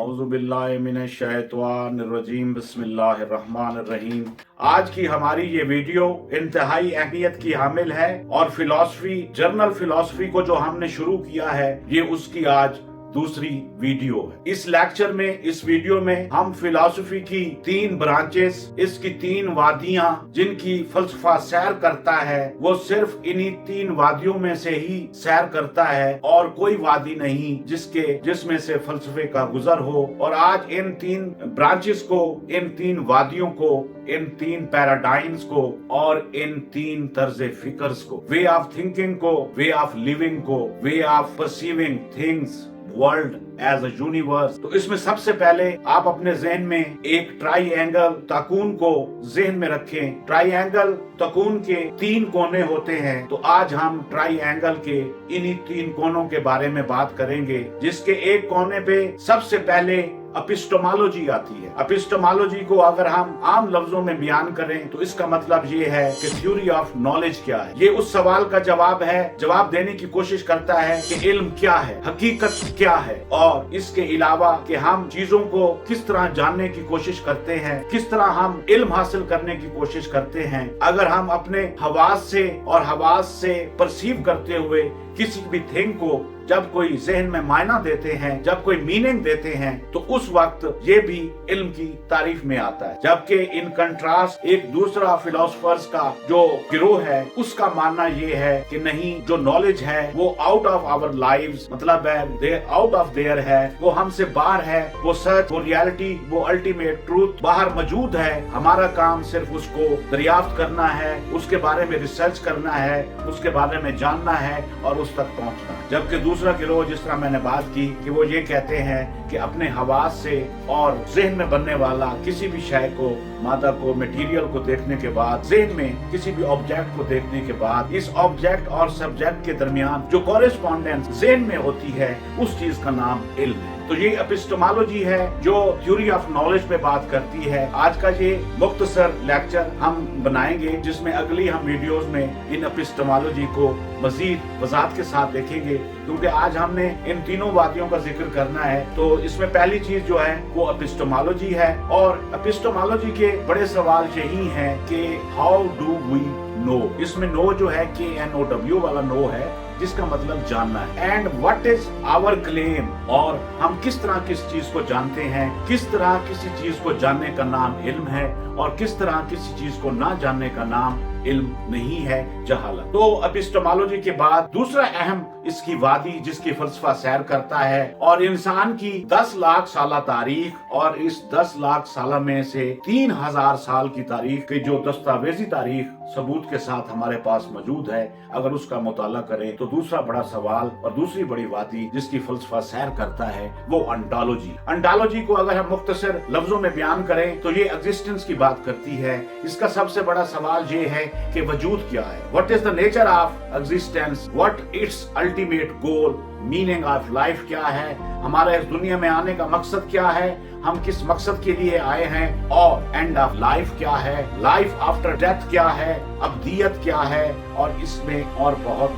औज़ुबिल्लाहिमिनश्शैतानिर्रजीम बिस्मिल्लाहिर्रहमानिर्रहीम। आज की हमारी ये वीडियो इंतहाई अहमियत की हामिल है और फिलॉसफी, जर्नल फिलॉसफी को जो हमने शुरू किया है, ये उसकी आज दूसरी वीडियो है। इस लेक्चर में, इस वीडियो में हम फिलॉसफी की 3 ब्रांचेस, इसकी 3 वादियां जिनकी फलसफा सैर करता है, वो सिर्फ इन्हीं 3 वादियों में से ही सैर करता है और कोई वादी नहीं जिसमें से फलसफे का गुजर हो। और आज इन 3 ब्रांचेस को, इन 3 वादियों को, इन 3 पैराडाइम्स को और इन 3 तर्ज फिक्र्स को, वे ऑफ थिंकिंग को, वे ऑफ लिविंग को, way of perceiving things, world as a universe. तो इसमें सबसे पहले आप अपने जहन में एक ट्राइएंगल तकून को जहन में रखें। ट्राइएंगल तकून के 3 कोने होते हैं। तो आज हम ट्राइएंगल के इन्हीं 3 कोनों के बारे में बात करेंगे, जिसके एक कोने पे सबसे पहले एपिस्टेमोलॉजी आती है। एपिस्टेमोलॉजी को अगर हम आम लफ्जों में बयान करें तो इसका मतलब ये है कि थ्योरी ऑफ नॉलेज क्या है। ये उस सवाल का जवाब है, जवाब देने की कोशिश करता है कि इल्म क्या है, हकीकत क्या है, और इसके अलावा कि हम चीजों को किस तरह जानने की कोशिश करते हैं, किस तरह हम इल्म हासिल करने की कोशिश करते हैं। अगर हम अपने हवास से परसीव करते हुए किसी भी थिंग को जब कोई जहन में मायना देते हैं, जब कोई मीनिंग देते हैं, तो उस वक्त ये भी इल्म की तारीफ में आता है। जबकि इन कंट्रास्ट एक दूसरा फिलोसफर्स का जो गिरोह है, उसका मानना ये है कि नहीं, जो नॉलेज है वो आउट ऑफ आवर लाइव्स, मतलब है आउट ऑफ देयर है, वो हमसे बाहर है, वो सच, वो रियलिटी, वो अल्टीमेट ट्रूथ बाहर मौजूद है। हमारा काम सिर्फ उसको दरियाफ्त करना है, उसके बारे में रिसर्च करना है, उसके बारे में जानना है और उस तक पहुंचना है। जबकि दूसरा गिरोह, जिस तरह मैंने बात की, कि वो ये कहते हैं कि अपने हवास से और जहन में बनने वाला किसी भी शय को, मादा को, मटेरियल को देखने के बाद, जहन में किसी भी ऑब्जेक्ट को देखने के बाद, इस ऑब्जेक्ट और सब्जेक्ट के दरमियान जो कॉरेस्पॉन्डेंस जहन में होती है, उस चीज का नाम इल्म है। तो ये एपिस्टेमोलॉजी है जो थ्योरी ऑफ नॉलेज पे बात करती है। आज का ये मुख्तसर लेक्चर हम बनाएंगे, जिसमें अगली हम वीडियोस में इन एपिस्टेमोलॉजी को मजीद वजाहत के साथ देखेंगे, क्योंकि आज हमने इन तीनों बातों का जिक्र करना है। तो इसमें पहली चीज जो है वो एपिस्टेमोलॉजी है, और एपिस्टेमोलॉजी के बड़े सवाल यही हैं कि हाउ डू वी नो। इसमें नो जो है KNOW वाला नो है, जिसका मतलब जानना है। And what is our claim, और हम किस तरह किस चीज को जानते हैं, किस तरह किसी चीज को जानने का नाम इल्म है, और किस तरह किसी चीज को ना जानने का नाम इल्म नहीं है, जहालत। तो एपिस्टेमोलॉजी के बाद दूसरा अहम इसकी वादी, जिसकी फलसफा सैर करता है, और इंसान की 10 लाख साल तारीख, और इस 10 लाख साल में से 3000 साल की तारीख की जो दस्तावेजी तारीख सबूत के साथ हमारे पास मौजूद है, अगर उसका मुताला करें तो दूसरा बड़ा सवाल और दूसरी बड़ी वादी जिसकी फलसफा सैर करता है वो अंटालॉजी। अंटालॉजी को अगर हम मुख्तसर लफ्जों में बयान करें तो ये एग्जिस्टेंस की बात करती है। इसका सबसे बड़ा सवाल ये है कि वजूद क्या है, what is the nature of existence, what it's ultimate goal, meaning of life क्या है, हमारा इस दुनिया में आने का मकसद क्या है, हम किस मकसद के लिए आए हैं, और एंड ऑफ लाइफ क्या है, लाइफ आफ्टर डेथ क्या है, अब्दियत क्या है, और इसमें और बहुत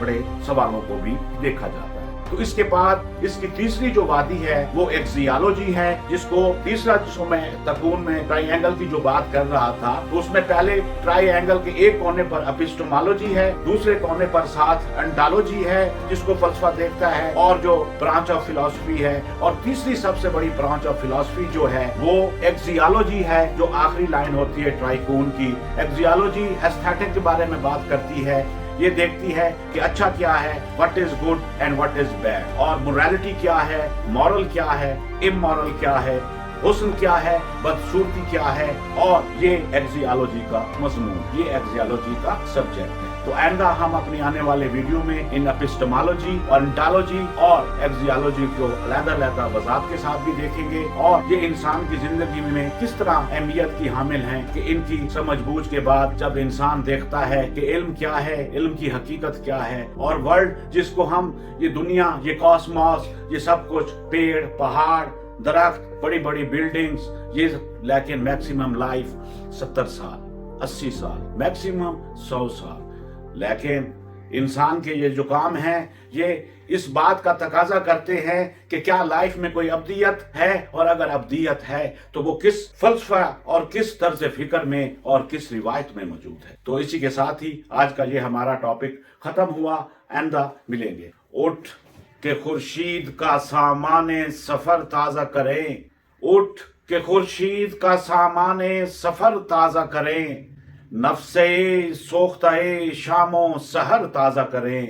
बड़े सवालों को भी देखा जाता है। तो इसके बाद इसकी तीसरी जो वादी है वो एक्सियोलॉजी है, जिसको तीसरा, जिसको मैं तकून में ट्राइएंगल की जो बात कर रहा था, तो उसमें पहले ट्राइएंगल के एक कोने पर एपिस्टेमोलॉजी है, दूसरे कोने पर साथ अंटालॉजी है, जिसको फलसफा देखता है, और जो ब्रांच ऑफ फिलॉसफी है, और तीसरी सबसे बड़ी ब्रांच ऑफ फिलॉसफी जो है वो एक्सियोलॉजी है, जो आखिरी लाइन होती है ट्राइकून की। एक्सियोलॉजी एस्थेटिक के बारे में बात करती है, ये देखती है कि अच्छा क्या है, what is good and what is bad, और मोरालिटी क्या है, मॉरल क्या है, इमोरल क्या है, हुस्न क्या है, बदसूरती क्या है, और ये एक्सियोलॉजी का मजमून, ये एक्सियोलॉजी का सब्जेक्ट है। तो आइंदा हम अपनी आने वाले वीडियो में इन एपिस्टेमोलॉजी और अंटालॉजी और एक्सियोलॉजी को अलग-अलग वजाहत के साथ भी देखेंगे, और ये इंसान की जिंदगी में किस तरह अहमियत की हामिल हैं कि इनकी समझ बूझ के बाद जब इंसान देखता है कि इल्म क्या है, इल्म की हकीकत क्या है, और वर्ल्ड जिसको हम, ये दुनिया, ये कॉस्मॉस, ये सब कुछ, पेड़, पहाड़, दरख्त, बड़ी बड़ी बिल्डिंग्स, ये, लेकिन मैक्सिमम लाइफ 70 साल, 80 साल, मैक्सिमम 100 साल। लेकिन इंसान के ये जो काम है, ये اس بات کا تقاضا کرتے ہیں کہ کیا لائف میں کوئی ابدیت ہے، اور اگر ابدیت ہے تو وہ کس فلسفہ اور کس طرز فکر میں اور کس روایت میں موجود ہے۔ تو اسی کے ساتھ ہی آج کا یہ ہمارا ٹاپک ختم ہوا۔ آئندہ ملیں گے۔ اٹھ کہ خورشید کا سامان سفر تازہ کریں، اٹھ کہ خورشید کا سامان سفر تازہ کریں، نفس سوختہ شام و سحر تازہ کریں،